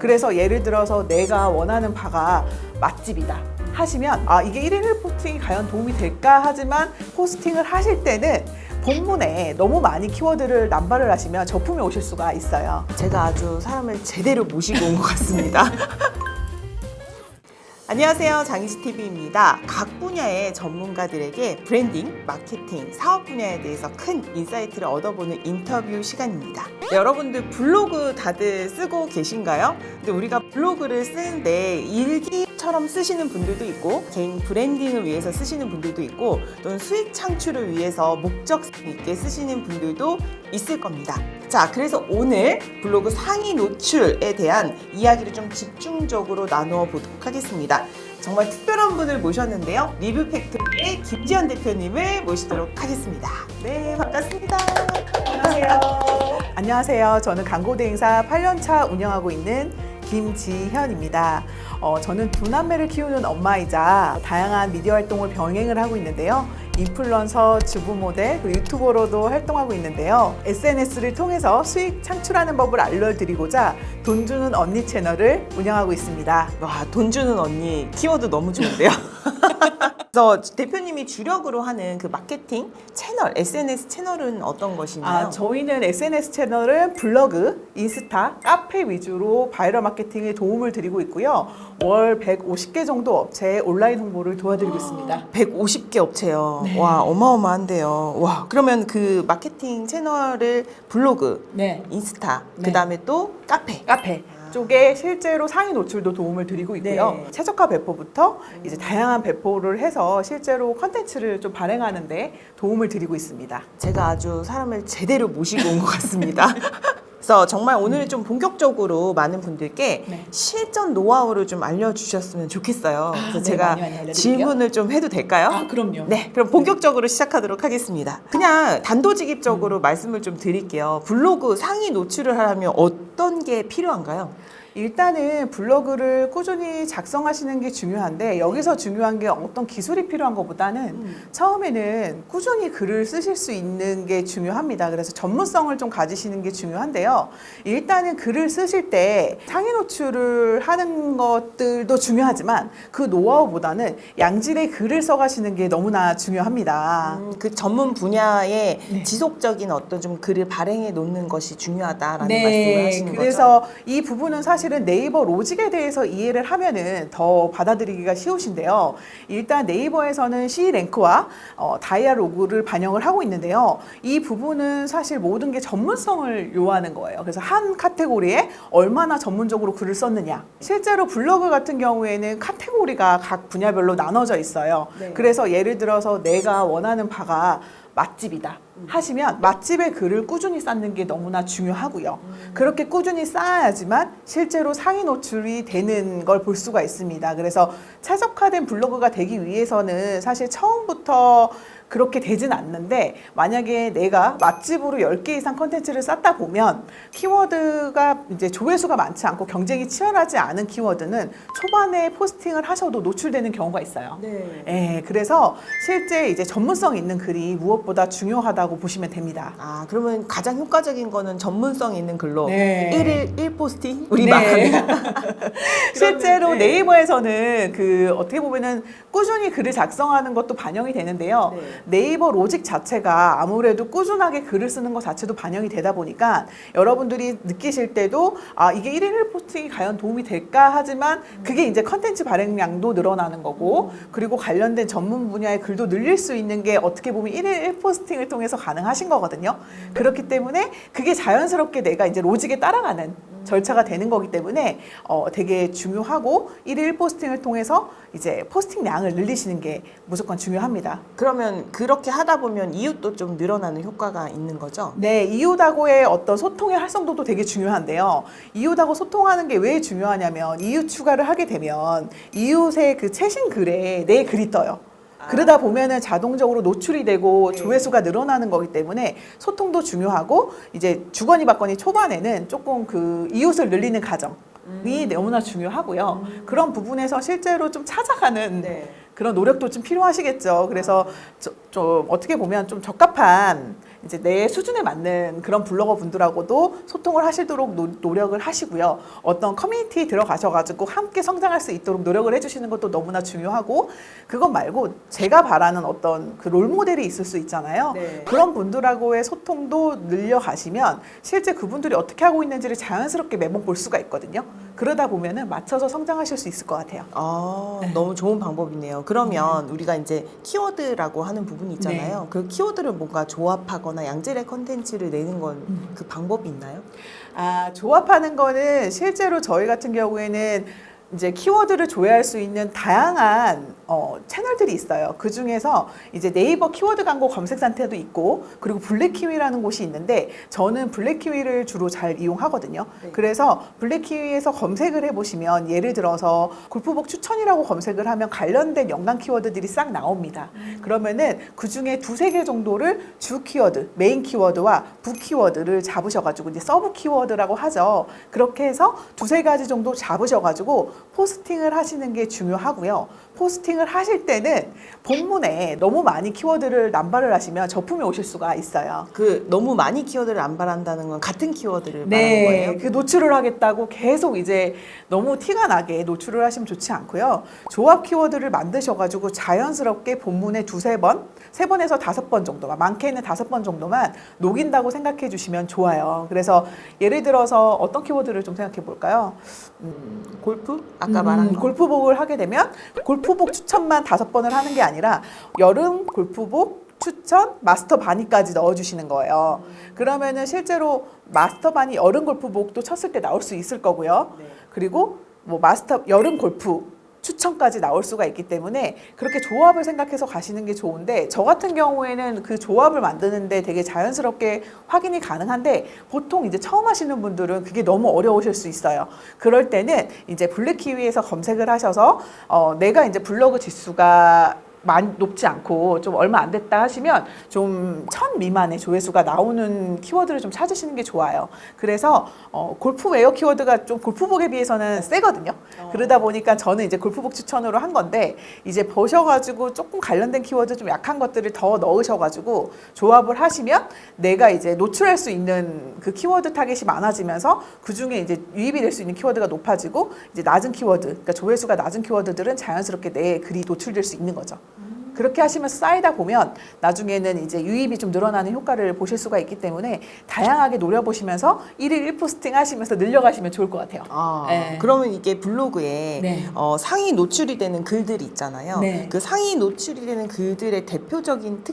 그래서 예를 들어서 내가 원하는 바가 맛집이다 하시면 이게 1일 포스팅이 과연 도움이 될까 하지만 포스팅을 하실 때는 본문에 너무 많이 키워드를 남발을 하시면 저품이 오실 수가 있어요. 제가 아주 사람을 제대로 모시고 온 것 같습니다. 안녕하세요, 장희수TV입니다. 각 분야의 전문가들에게 브랜딩, 마케팅, 사업 분야에 대해서 큰 인사이트를 얻어보는 인터뷰 시간입니다. 네, 여러분들 블로그 다들 쓰고 계신가요? 근데 우리가 블로그를 쓰는데 일기처럼 쓰시는 분들도 있고 개인 브랜딩을 위해서 쓰시는 분들도 있고 또는 수익 창출을 위해서 목적성 있게 쓰시는 분들도 있을 겁니다. 자, 그래서 오늘 블로그 상위 노출에 대한 이야기를 좀 집중적으로 나누어 보도록 하겠습니다. 정말 특별한 분을 모셨는데요. 리뷰팩토리의 김지현 대표님을 모시도록 하겠습니다. 네, 반갑습니다. 안녕하세요. 안녕하세요. 저는 광고대행사 8년차 운영하고 있는 김지현입니다. 저는 두 남매를 키우는 엄마이자 다양한 미디어 활동을 병행을 하고 있는데요. 인플루언서, 주부 모델, 그리고 유튜버로도 활동하고 있는데요. SNS를 통해서 수익 창출하는 법을 알려드리고자 돈 주는 언니 채널을 운영하고 있습니다. 와, 돈 주는 언니 키워드 너무 좋은데요. 그래서 대표님이 주력으로 하는 그 마케팅 채널, SNS 채널은 어떤 것이나요? 저희는 SNS 채널은 블로그, 인스타, 카페 위주로 바이럴 마케팅에 도움을 드리고 있고요. 월 150개 정도 업체의 온라인 홍보를 도와드리고 있습니다. 150개 업체요. 네. 와, 어마어마한데요. 와, 그러면 그 마케팅 채널을 블로그, 네. 인스타, 네. 그 다음에 또 카페. 카페 쪽에 실제로 상위 노출도 도움을 드리고 있고요. 네. 최저가 배포부터 이제 다양한 배포를 해서 실제로 컨텐츠를 좀 발행하는데 도움을 드리고 있습니다. 제가 아주 사람을 제대로 모시고 온 것 같습니다. 그래서 정말 오늘 좀 본격적으로 많은 분들께 네. 실전 노하우를 좀 알려주셨으면 좋겠어요. 그래서 네, 제가 많이 알려드릴게요. 질문을 좀 해도 될까요? 그럼요. 네, 그럼 본격적으로 시작하도록 하겠습니다. 그냥 단도직입적으로 말씀을 좀 드릴게요. 블로그 상위 노출을 하려면 어떤 게 필요한가요? 일단은 블로그를 꾸준히 작성하시는 게 중요한데 여기서 중요한 게 어떤 기술이 필요한 것보다는 처음에는 꾸준히 글을 쓰실 수 있는 게 중요합니다. 그래서 전문성을 좀 가지시는 게 중요한데요. 일단은 글을 쓰실 때 상위 노출을 하는 것들도 중요하지만 그 노하우보다는 양질의 글을 써가시는 게 너무나 중요합니다. 그 전문 분야에 네. 지속적인 어떤 좀 글을 발행해 놓는 것이 중요하다라는 말씀을 하시는 거죠. 그래서 이 부분은 사실은 네이버 로직에 대해서 이해를 하면은 더 받아들이기가 쉬우신데요. 일단 네이버에서는 C 랭크와 다이아로그를 반영을 하고 있는데요. 이 부분은 사실 모든 게 전문성을 요하는 거예요. 그래서 한 카테고리에 얼마나 전문적으로 글을 썼느냐. 실제로 블로그 같은 경우에는 카테고리가 각 분야별로 나눠져 있어요. 네. 그래서 예를 들어서 내가 원하는 바가 맛집이다 하시면 맛집의 글을 꾸준히 쌓는 게 너무나 중요하고요. 그렇게 꾸준히 쌓아야지만 실제로 상위 노출이 되는 걸 볼 수가 있습니다. 그래서 최적화된 블로그가 되기 위해서는 사실 처음부터 그렇게 되진 않는데 만약에 내가 맛집으로 10개 이상 컨텐츠를 쌓다 보면 키워드가 이제 조회수가 많지 않고 경쟁이 치열하지 않은 키워드는 초반에 포스팅을 하셔도 노출되는 경우가 있어요. 네. 예, 그래서 실제 이제 전문성 있는 글이 무엇보다 중요하다고 보시면 됩니다. 그러면 가장 효과적인 거는 전문성 있는 글로 네. 1일 1포스팅? 우리 네. 말하는. 실제로 네. 네이버에서는 그 어떻게 보면은 꾸준히 글을 작성하는 것도 반영이 되는데요. 네. 네이버 로직 자체가 아무래도 꾸준하게 글을 쓰는 것 자체도 반영이 되다 보니까 여러분들이 느끼실 때도 이게 1일 포스팅이 과연 도움이 될까 하지만 그게 이제 컨텐츠 발행량도 늘어나는 거고 그리고 관련된 전문 분야의 글도 늘릴 수 있는 게 어떻게 보면 1일 1포스팅을 통해서 가능하신 거거든요. 그렇기 때문에 그게 자연스럽게 내가 이제 로직에 따라가는 절차가 되는 거기 때문에 되게 중요하고 1일 포스팅을 통해서 이제 포스팅 양을 늘리시는 게 무조건 중요합니다. 그러면 그렇게 하다 보면 이웃도 좀 늘어나는 효과가 있는 거죠? 네, 이웃하고의 어떤 소통의 활성도도 되게 중요한데요. 이웃하고 소통하는 게 왜 중요하냐면 이웃 추가를 하게 되면 이웃의 그 최신 글에 내 글이 떠요. 그러다 보면은 자동적으로 노출이 되고 조회수가 늘어나는 거기 때문에 소통도 중요하고 이제 주거니 받거니 초반에는 조금 그 이웃을 늘리는 과정이 너무나 중요하고요. 그런 부분에서 실제로 좀 찾아가는 그런 노력도 좀 필요하시겠죠. 그래서 좀 어떻게 보면 좀 적합한 이제 내 수준에 맞는 그런 블로거 분들하고도 소통을 하시도록 노력을 하시고요. 어떤 커뮤니티에 들어가셔가지고 함께 성장할 수 있도록 노력을 해주시는 것도 너무나 중요하고, 그것 말고 제가 바라는 어떤 그 롤모델이 있을 수 있잖아요. 네. 그런 분들하고의 소통도 늘려가시면 실제 그분들이 어떻게 하고 있는지를 자연스럽게 매번 볼 수가 있거든요. 그러다 보면은 맞춰서 성장하실 수 있을 것 같아요. 너무 좋은 방법이네요. 그러면 우리가 이제 키워드라고 하는 부분이 있잖아요. 그 키워드를 뭔가 조합하거나 양질의 컨텐츠를 내는 건 그 방법이 있나요? 조합하는 거는 실제로 저희 같은 경우에는 이제 키워드를 조회할 수 있는 다양한 채널들이 있어요. 그 중에서 이제 네이버 키워드 광고 검색 상태도 있고, 그리고 블랙키위라는 곳이 있는데 저는 블랙키위를 주로 잘 이용하거든요. 네. 그래서 블랙키위에서 검색을 해보시면 예를 들어서 골프복 추천이라고 검색을 하면 관련된 연관 키워드들이 싹 나옵니다. 그러면은 그 중에 두세 개 정도를 주 키워드, 메인 키워드와 부 키워드를 잡으셔가지고 이제 서브 키워드라고 하죠. 그렇게 해서 두세 가지 정도 잡으셔가지고 포스팅을 하시는 게 중요하고요. 포스팅을 하실 때는 본문에 너무 많이 키워드를 남발을 하시면 저품이 오실 수가 있어요. 그 너무 많이 키워드를 안 발한다는 건 같은 키워드를 말하는 거예요? 그 노출을 하겠다고 계속 이제 너무 티가 나게 노출을 하시면 좋지 않고요. 조합 키워드를 만드셔가지고 자연스럽게 본문에 두세 번, 세 번에서 다섯 번 정도만, 많게는 다섯 번 정도만 녹인다고 생각해 주시면 좋아요. 그래서 예를 들어서 어떤 키워드를 좀 생각해 볼까요? 골프? 아까 말한 거. 골프복을 하게 되면 골프복 추천만 다섯 번을 하는 게 아니라 여름 골프복 추천 마스터 바니까지 넣어주시는 거예요. 그러면은 실제로 마스터 바니 여름 골프복도 쳤을 때 나올 수 있을 거고요. 네. 그리고 뭐 마스터 여름 골프 추천까지 나올 수가 있기 때문에 그렇게 조합을 생각해서 가시는 게 좋은데, 저 같은 경우에는 그 조합을 만드는데 되게 자연스럽게 확인이 가능한데 보통 이제 처음 하시는 분들은 그게 너무 어려우실 수 있어요. 그럴 때는 이제 블랙키위에서 검색을 하셔서 내가 이제 블로그 지수가 많이 높지 않고 좀 얼마 안 됐다 하시면 좀 1000 미만의 조회수가 나오는 키워드를 좀 찾으시는 게 좋아요. 그래서 골프웨어 키워드가 좀 골프복에 비해서는 세거든요. 그러다 보니까 저는 이제 골프복 추천으로 한 건데, 이제 보셔가지고 조금 관련된 키워드 좀 약한 것들을 더 넣으셔가지고 조합을 하시면 내가 이제 노출할 수 있는 그 키워드 타겟이 많아지면서 그 중에 이제 유입이 될 수 있는 키워드가 높아지고, 이제 낮은 키워드, 그러니까 조회수가 낮은 키워드들은 자연스럽게 내 글이 노출될 수 있는 거죠. 그렇게 하시면서 쌓이다 보면 나중에는 이제 유입이 좀 늘어나는 효과를 보실 수가 있기 때문에 다양하게 노려보시면서 1일 1포스팅 하시면서 늘려가시면 좋을 것 같아요. 네. 그러면 이게 블로그에 네. 상위 노출이 되는 글들이 있잖아요. 네. 그 상위 노출이 되는 글들의 대표적인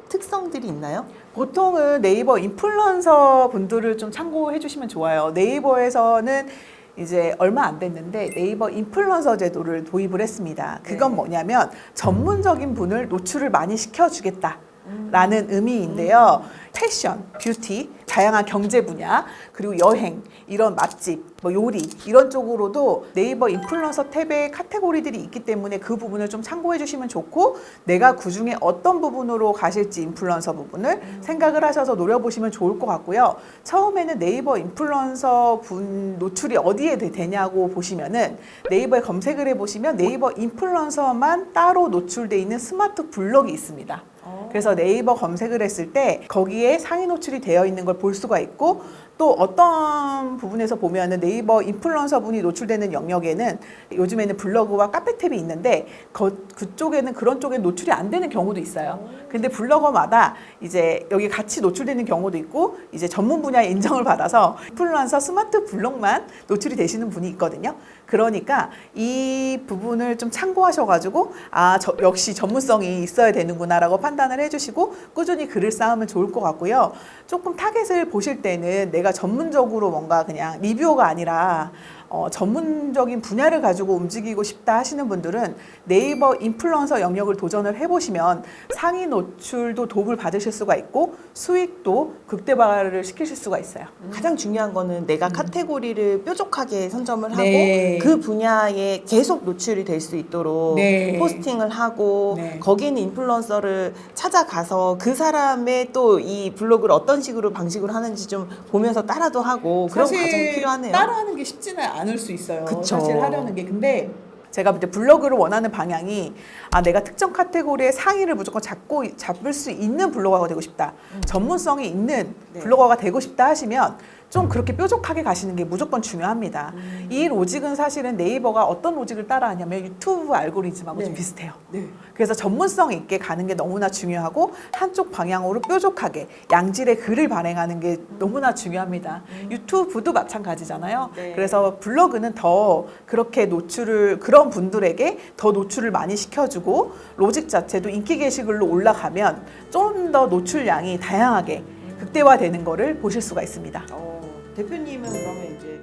특성들이 있나요? 보통은 네이버 인플루언서 분들을 좀 참고해 주시면 좋아요. 네이버에서는 이제 얼마 안 됐는데 네이버 인플루언서 제도를 도입을 했습니다. 그건 네. 뭐냐면 전문적인 분을 노출을 많이 시켜주겠다 라는 의미인데요. 패션, 뷰티, 다양한 경제 분야, 그리고 여행, 이런 맛집, 뭐 요리 이런 쪽으로도 네이버 인플루언서 탭에 카테고리들이 있기 때문에 그 부분을 좀 참고해 주시면 좋고, 내가 그중에 어떤 부분으로 가실지 인플루언서 부분을 생각을 하셔서 노려보시면 좋을 것 같고요. 처음에는 네이버 인플루언서 분 노출이 어디에 되냐고 보시면은 네이버에 검색을 해보시면 네이버 인플루언서만 따로 노출돼 있는 스마트 블럭이 있습니다. 그래서 네이버 검색을 했을 때 거기에 상위 노출이 되어 있는 걸 볼 수가 있고, 또 어떤 부분에서 보면은 네이버 인플루언서 분이 노출되는 영역에는 요즘에는 블로그와 카페 탭이 있는데 그쪽에는 그런 쪽에 노출이 안 되는 경우도 있어요. 근데 블로거마다 이제 여기 같이 노출되는 경우도 있고, 이제 전문 분야에 인정을 받아서 인플루언서 스마트 블록만 노출이 되시는 분이 있거든요. 그러니까 이 부분을 좀 참고하셔가지고 역시 전문성이 있어야 되는구나라고 판단을 해주시고 꾸준히 글을 쌓으면 좋을 것 같고요. 조금 타겟을 보실 때는 내가 전문적으로 뭔가 그냥 리뷰어가 아니라 전문적인 분야를 가지고 움직이고 싶다 하시는 분들은 네이버 인플루언서 영역을 도전을 해보시면 상위 노출도 도움을 받으실 수가 있고 수익도 극대화를 시키실 수가 있어요. 가장 중요한 거는 내가 카테고리를 뾰족하게 선점을 하고 네. 그 분야에 계속 노출이 될 수 있도록 네. 포스팅을 하고 네. 거기에 있는 인플루언서를 찾아가서 그 사람의 또 이 블로그를 어떤 식으로 방식으로 하는지 좀 보면서 따라도 하고 그런 과정이 필요하네요. 따라하는 게 쉽지는 않을 수 있어요. 그쵸. 사실 하려는 게. 근데 제가 이제 블로그를 원하는 방향이 내가 특정 카테고리의 상위를 무조건 잡을 수 있는 블로거가 되고 싶다. 전문성이 있는 네. 블로거가 되고 싶다 하시면 좀 그렇게 뾰족하게 가시는 게 무조건 중요합니다. 이 로직은 사실은 네이버가 어떤 로직을 따라하냐면 유튜브 알고리즘하고 네. 좀 비슷해요. 네. 그래서 전문성 있게 가는 게 너무나 중요하고 한쪽 방향으로 뾰족하게 양질의 글을 발행하는 게 너무나 중요합니다. 유튜브도 마찬가지잖아요. 네. 그래서 블로그는 더 그렇게 그런 분들에게 더 노출을 많이 시켜주고 로직 자체도 인기 게시글로 올라가면 좀 더 노출량이 다양하게 극대화되는 거를 보실 수가 있습니다. 대표님은 그러면 이제